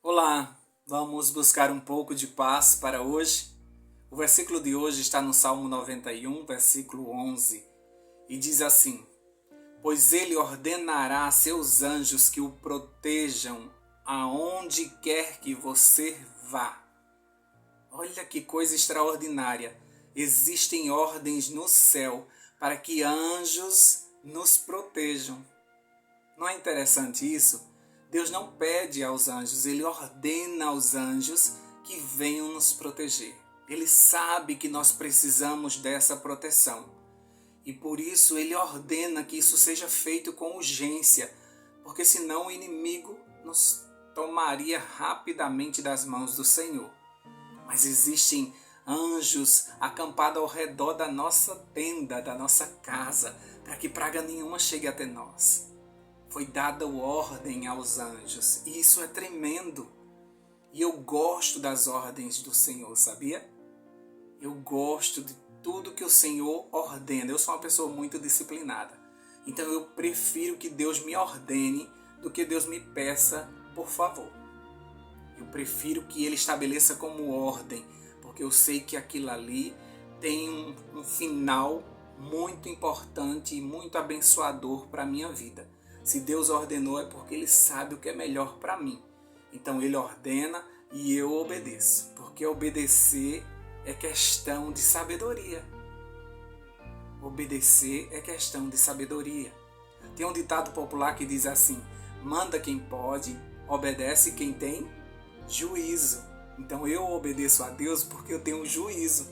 Olá, vamos buscar um pouco de paz para hoje. O versículo de hoje está no Salmo 91, versículo 11, e diz assim: Pois ele ordenará a seus anjos que o protejam aonde quer que você vá. Olha que coisa extraordinária! Existem ordens no céu para que anjos nos protejam. Não é interessante isso? Deus não pede aos anjos, Ele ordena aos anjos que venham nos proteger. Ele sabe que nós precisamos dessa proteção. E por isso Ele ordena que isso seja feito com urgência, porque senão o inimigo nos tomaria rapidamente das mãos do Senhor. Mas existem anjos acampados ao redor da nossa tenda, da nossa casa, para que praga nenhuma chegue até nós. Foi dada ordem aos anjos, e isso é tremendo. E eu gosto das ordens do Senhor, sabia? Eu gosto de tudo que o Senhor ordena. Eu sou uma pessoa muito disciplinada. Então eu prefiro que Deus me ordene do que Deus me peça por favor. Eu prefiro que Ele estabeleça como ordem, porque eu sei que aquilo ali tem um final muito importante e muito abençoador para a minha vida. Se Deus ordenou é porque Ele sabe o que é melhor para mim. Então Ele ordena e eu obedeço. Porque obedecer é questão de sabedoria. Obedecer é questão de sabedoria. Tem um ditado popular que diz assim: manda quem pode, obedece quem tem juízo. Então eu obedeço a Deus porque eu tenho juízo.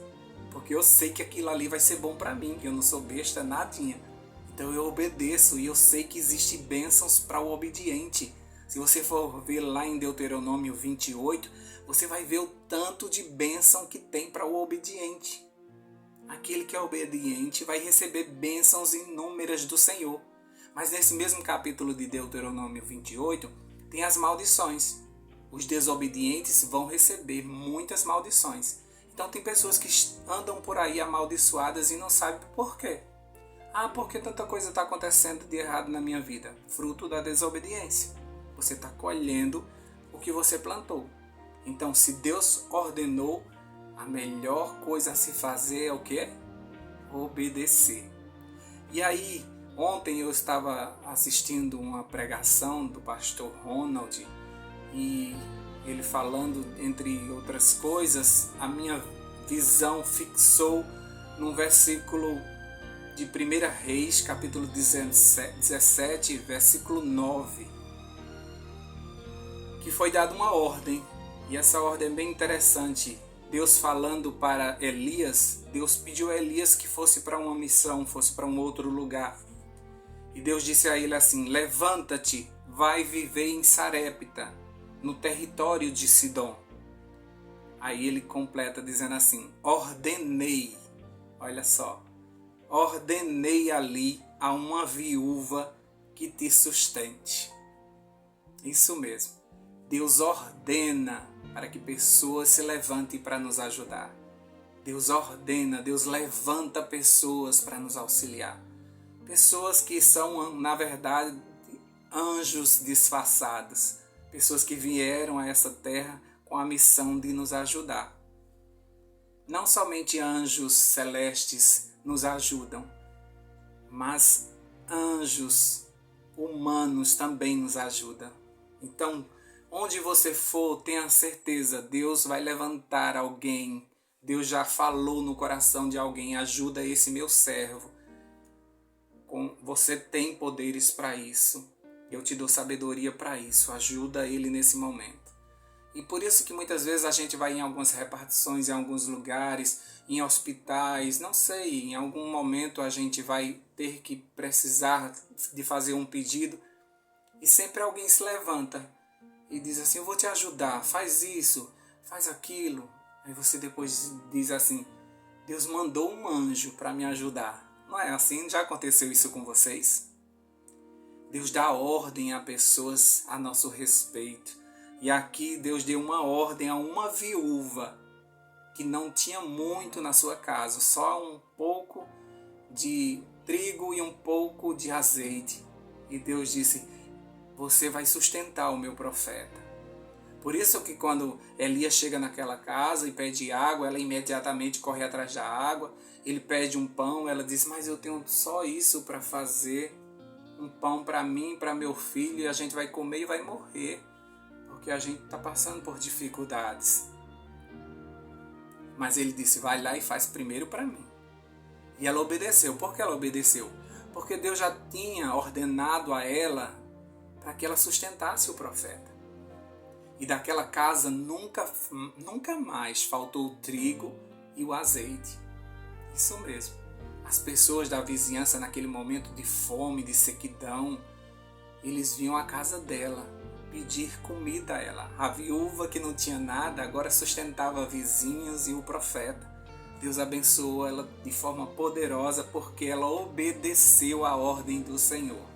Porque eu sei que aquilo ali vai ser bom para mim, que eu não sou besta, nadinha. Então eu obedeço e eu sei que existem bênçãos para o obediente. Se você for ver lá em Deuteronômio 28, você vai ver o tanto de bênção que tem para o obediente. Aquele que é obediente vai receber bênçãos inúmeras do Senhor. Mas nesse mesmo capítulo de Deuteronômio 28, tem as maldições. Os desobedientes vão receber muitas maldições. Então tem pessoas que andam por aí amaldiçoadas e não sabem por quê. Porque tanta coisa está acontecendo de errado na minha vida? Fruto da desobediência. Você está colhendo o que você plantou. Então, se Deus ordenou, a melhor coisa a se fazer é o quê? Obedecer. E aí, ontem eu estava assistindo uma pregação do pastor Ronald e ele falando, entre outras coisas, a minha visão fixou num versículo de 1 Reis, capítulo 17, versículo 9, que foi dada uma ordem, e essa ordem é bem interessante. Deus falando para Elias, Deus pediu a Elias que fosse para uma missão, fosse para um outro lugar. E Deus disse a ele assim: levanta-te, vai viver em Sarepta, no território de Sidom. Aí ele completa dizendo assim: ordenei, olha só, ordenei ali a uma viúva que te sustente. Isso mesmo. Deus ordena para que pessoas se levantem para nos ajudar. Deus ordena, Deus levanta pessoas para nos auxiliar. Pessoas que são, na verdade, anjos disfarçados. Pessoas que vieram a essa terra com a missão de nos ajudar. Não somente anjos celestes nos ajudam, mas anjos humanos também nos ajudam. Então, onde você for, tenha certeza, Deus vai levantar alguém. Deus já falou no coração de alguém: ajuda esse meu servo. Você tem poderes para isso. Eu te dou sabedoria para isso. Ajuda ele nesse momento. E por isso que muitas vezes a gente vai em algumas repartições, em alguns lugares, em hospitais, não sei, em algum momento a gente vai ter que precisar de fazer um pedido e sempre alguém se levanta e diz assim: eu vou te ajudar, faz isso, faz aquilo. Aí você depois diz assim: Deus mandou um anjo para me ajudar. Não é assim? Já aconteceu isso com vocês? Deus dá ordem a pessoas a nosso respeito. E aqui Deus deu uma ordem a uma viúva que não tinha muito na sua casa, só um pouco de trigo e um pouco de azeite. E Deus disse: você vai sustentar o meu profeta. Por isso que quando Elias chega naquela casa e pede água, ela imediatamente corre atrás da água. Ele pede um pão, ela diz, mas eu tenho só isso para fazer. Um pão para mim, para meu filho, e a gente vai comer e vai morrer. Porque a gente está passando por dificuldades. Mas ele disse, vai lá e faz primeiro para mim. E ela obedeceu. Por que ela obedeceu? Porque Deus já tinha ordenado a ela para que ela sustentasse o profeta. E daquela casa nunca mais faltou o trigo e o azeite. Isso mesmo. As pessoas da vizinhança naquele momento de fome, de sequidão, eles vinham à casa dela pedir comida a ela. A viúva que não tinha nada agora sustentava vizinhos e o profeta. Deus abençoou ela de forma poderosa porque ela obedeceu à ordem do Senhor.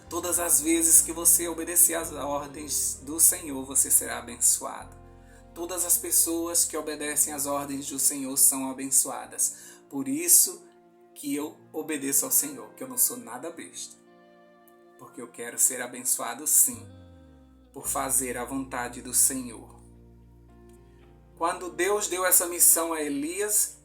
Todas as vezes que você obedecer às ordens do Senhor, você será abençoado. Todas as pessoas que obedecem às ordens do Senhor são abençoadas. Por isso que eu obedeço ao Senhor, que eu não sou nada besta. Porque eu quero ser abençoado sim, por fazer a vontade do Senhor. Quando Deus deu essa missão a Elias,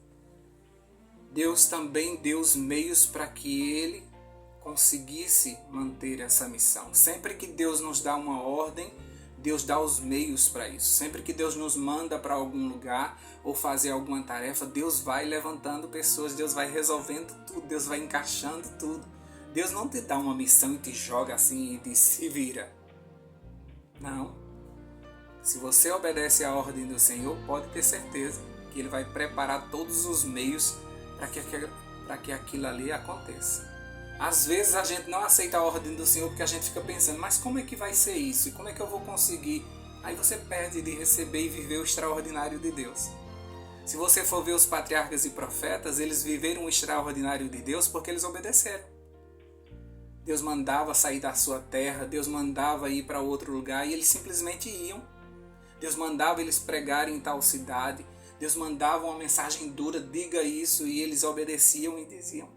Deus também deu os meios para que ele conseguisse manter essa missão. Sempre que Deus nos dá uma ordem, Deus dá os meios para isso. Sempre que Deus nos manda para algum lugar ou fazer alguma tarefa, Deus vai levantando pessoas, Deus vai resolvendo tudo, Deus vai encaixando tudo. Deus não te dá uma missão e te joga assim e diz, se vira. Não. Se você obedece à ordem do Senhor, pode ter certeza que Ele vai preparar todos os meios para que aquilo ali aconteça. Às vezes a gente não aceita a ordem do Senhor porque a gente fica pensando, mas como é que vai ser isso? E como é que eu vou conseguir? Aí você perde de receber e viver o extraordinário de Deus. Se você for ver os patriarcas e profetas, eles viveram o extraordinário de Deus porque eles obedeceram. Deus mandava sair da sua terra, Deus mandava ir para outro lugar e eles simplesmente iam. Deus mandava eles pregarem em tal cidade, Deus mandava uma mensagem dura, diga isso, e eles obedeciam e diziam.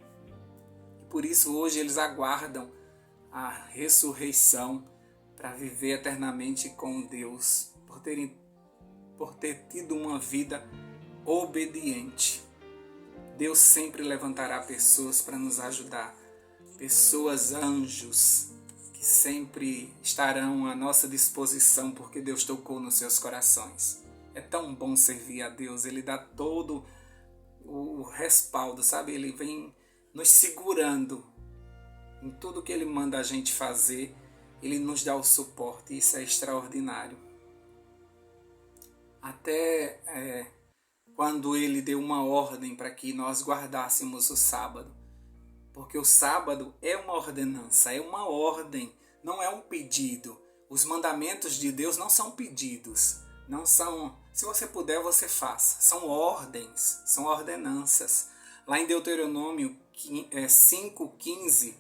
Por isso hoje eles aguardam a ressurreição para viver eternamente com Deus, por ter tido uma vida obediente. Deus sempre levantará pessoas para nos ajudar, pessoas anjos que sempre estarão à nossa disposição porque Deus tocou nos seus corações. É tão bom servir a Deus, Ele dá todo o respaldo, sabe? Ele vem nos segurando em tudo que Ele manda a gente fazer, Ele nos dá o suporte, isso é extraordinário. Até quando Ele deu uma ordem para que nós guardássemos o sábado, porque o sábado é uma ordenança, é uma ordem, não é um pedido. Os mandamentos de Deus não são pedidos, não são, se você puder, você faça, são ordens, são ordenanças. Lá em Deuteronômio 5,15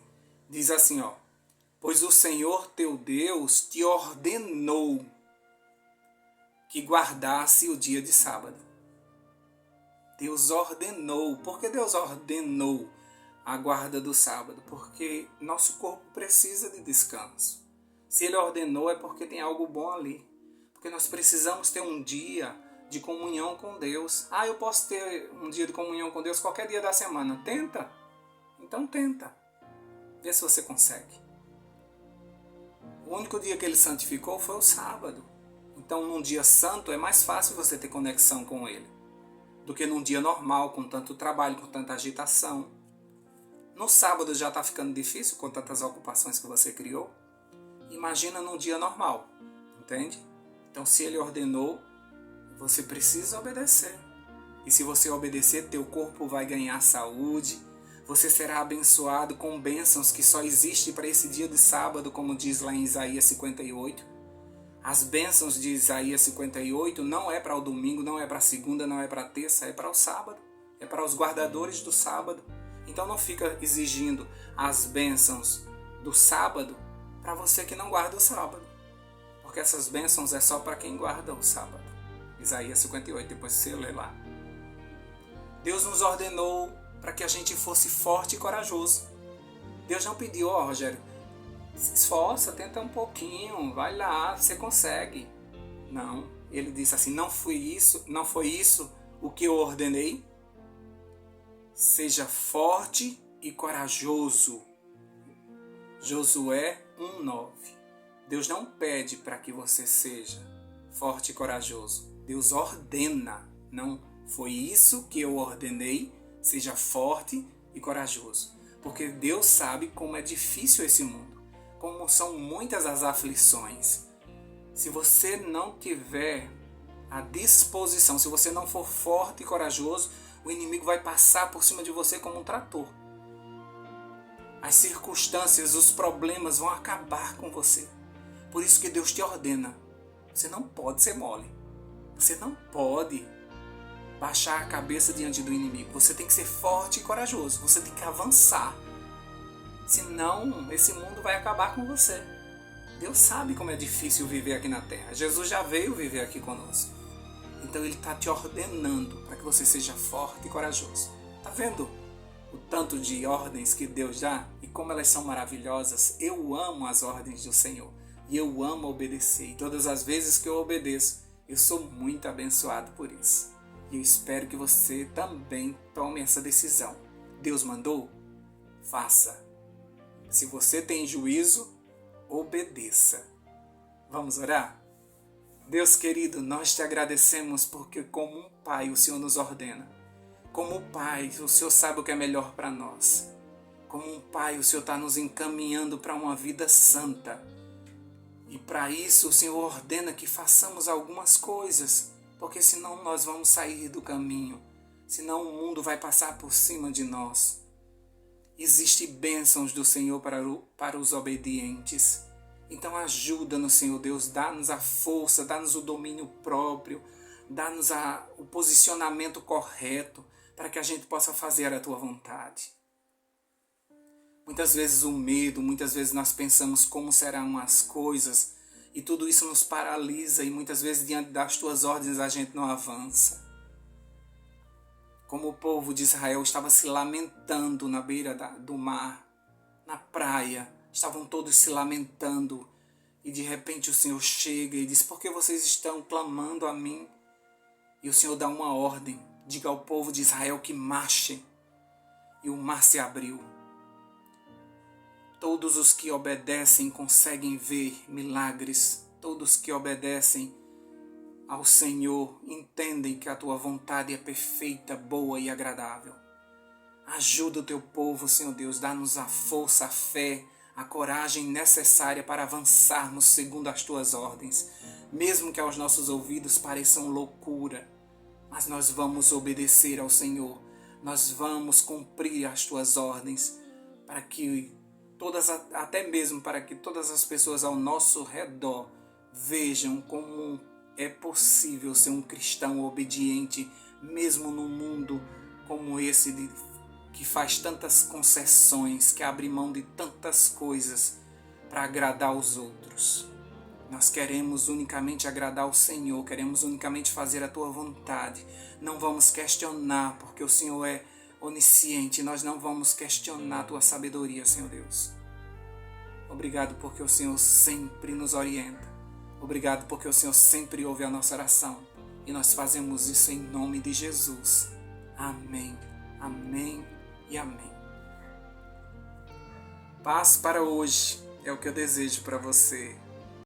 diz assim, pois o Senhor teu Deus te ordenou que guardasse o dia de sábado. Deus ordenou. Por que Deus ordenou a guarda do sábado? Porque nosso corpo precisa de descanso. Se Ele ordenou é porque tem algo bom ali. Porque nós precisamos ter um dia de comunhão com Deus. Eu posso ter um dia de comunhão com Deus qualquer dia da semana. Tenta. Então tenta. Vê se você consegue. O único dia que Ele santificou foi o sábado. Então num dia santo é mais fácil você ter conexão com Ele do que num dia normal, com tanto trabalho, com tanta agitação. No sábado já está ficando difícil com tantas ocupações que você criou. Imagina num dia normal. Entende? Então se Ele ordenou, você precisa obedecer. E se você obedecer, teu corpo vai ganhar saúde. Você será abençoado com bênçãos que só existem para esse dia de sábado, como diz lá em Isaías 58. As bênçãos de Isaías 58 não é para o domingo, não é para a segunda, não é para a terça, é para o sábado. É para os guardadores do sábado. Então não fica exigindo as bênçãos do sábado para você que não guarda o sábado. Porque essas bênçãos é só para quem guarda o sábado. Isaías 58, depois você lê lá. Deus nos ordenou para que a gente fosse forte e corajoso. Deus não pediu, Rogério, se esforça, tenta um pouquinho, vai lá, você consegue. Não, ele disse assim, não foi isso o que eu ordenei? Seja forte e corajoso. Josué 1:9. Deus não pede para que você seja forte e corajoso. Deus ordena. Não foi isso que eu ordenei. Seja forte e corajoso. Porque Deus sabe como é difícil esse mundo. Como são muitas as aflições. Se você não tiver a disposição, se você não for forte e corajoso, o inimigo vai passar por cima de você como um trator. As circunstâncias, os problemas vão acabar com você. Por isso que Deus te ordena. Você não pode ser mole. Você não pode baixar a cabeça diante do inimigo. Você tem que ser forte e corajoso. Você tem que avançar. Senão, esse mundo vai acabar com você. Deus sabe como é difícil viver aqui na Terra. Jesus já veio viver aqui conosco. Então Ele está te ordenando para que você seja forte e corajoso. Está vendo o tanto de ordens que Deus dá e como elas são maravilhosas? Eu amo as ordens do Senhor e eu amo obedecer. E todas as vezes que eu obedeço, eu sou muito abençoado por isso. E eu espero que você também tome essa decisão. Deus mandou? Faça. Se você tem juízo, obedeça. Vamos orar? Deus querido, nós te agradecemos porque como um pai o Senhor nos ordena. Como pai, o Senhor sabe o que é melhor para nós. Como um pai, o Senhor está nos encaminhando para uma vida santa. E para isso o Senhor ordena que façamos algumas coisas, porque senão nós vamos sair do caminho. Senão o mundo vai passar por cima de nós. Existem bênçãos do Senhor para os obedientes. Então ajuda-nos, Senhor Deus, dá-nos a força, dá-nos o domínio próprio, dá-nos o posicionamento correto para que a gente possa fazer a Tua vontade. Muitas vezes o medo, muitas vezes nós pensamos como serão as coisas e tudo isso nos paralisa e muitas vezes diante das Tuas ordens a gente não avança. Como o povo de Israel estava se lamentando na beira do mar, na praia, estavam todos se lamentando e de repente o Senhor chega e diz: por que vocês estão clamando a mim? E o Senhor dá uma ordem, diga ao povo de Israel que marche, e o mar se abriu. Todos os que obedecem conseguem ver milagres, todos que obedecem ao Senhor entendem que a Tua vontade é perfeita, boa e agradável. Ajuda o Teu povo, Senhor Deus, dá-nos a força, a fé, a coragem necessária para avançarmos segundo as Tuas ordens, mesmo que aos nossos ouvidos pareçam loucura, mas nós vamos obedecer ao Senhor, nós vamos cumprir as Tuas ordens, para que até mesmo para que todas as pessoas ao nosso redor vejam como é possível ser um cristão obediente, mesmo num mundo como esse que faz tantas concessões, que abre mão de tantas coisas para agradar os outros. Nós queremos unicamente agradar o Senhor, queremos unicamente fazer a Tua vontade. Não vamos questionar, porque o Senhor é onisciente, nós não vamos questionar a Tua sabedoria, Senhor Deus. Obrigado porque o Senhor sempre nos orienta. Obrigado porque o Senhor sempre ouve a nossa oração. E nós fazemos isso em nome de Jesus. Amém, amém e amém. Paz para hoje é o que eu desejo para você.